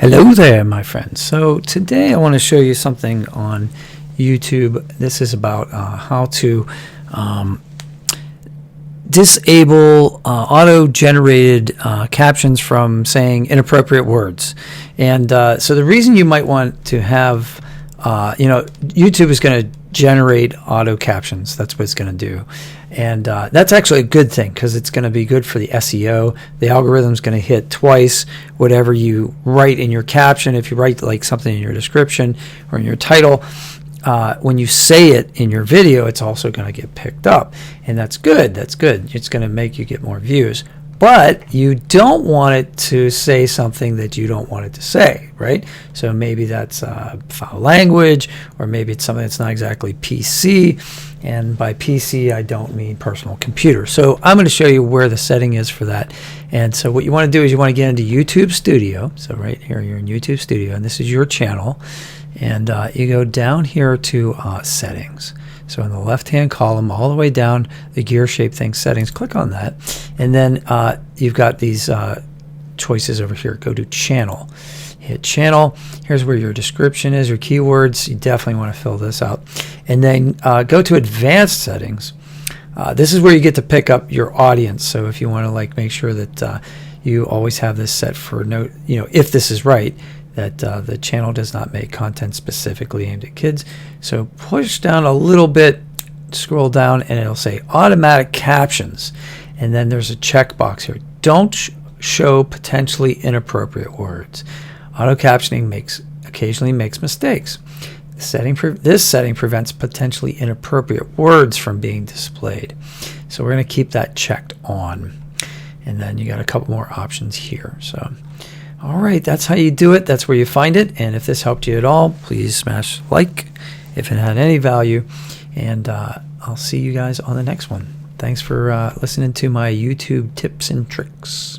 Hello there, my friends. So today I want to show you something on YouTube. This is about how to disable auto-generated captions from saying inappropriate words. And so the reason you might want to have, YouTube is going to generate auto captions. That's what it's going to do. And that's actually a good thing because it's going to be good for the SEO. The algorithm's going to hit twice whatever you write in your caption. If you write like something in your description or in your title, when you say it in your video, it's also going to get picked up. And that's good. That's good. It's going to make you get more views. But you don't want it to say something that you don't want it to say, right? So maybe that's foul language, or maybe it's something that's not exactly PC. And by PC, I don't mean personal computer. So I'm going to show you where the setting is for that. And so what you want to do is you want to get into YouTube Studio. So right here, you're in YouTube Studio, and this is your channel. And you go down here to Settings. So in the left-hand column, all the way down, the gear-shaped thing, Settings, click on that. And then you've got these choices over here. Go to Channel. Hit Channel. Here's where your description is, your keywords. You definitely want to fill this out. And then go to Advanced Settings. This is where you get to pick up your audience. So if you want to make sure that you always have this set for if this is right, that the channel does not make content specifically aimed at kids. So push down a little bit, scroll down, and it'll say automatic captions. And then there's a checkbox here. Don't show potentially inappropriate words. Auto-captioning occasionally makes mistakes. This setting prevents potentially inappropriate words from being displayed. So we're going to keep that checked on. And then you got a couple more options here. So all right, that's how you do it. That's where you find it. And if this helped you at all, please smash like if it had any value. And I'll see you guys on the next one. Thanks for listening to my YouTube tips and tricks.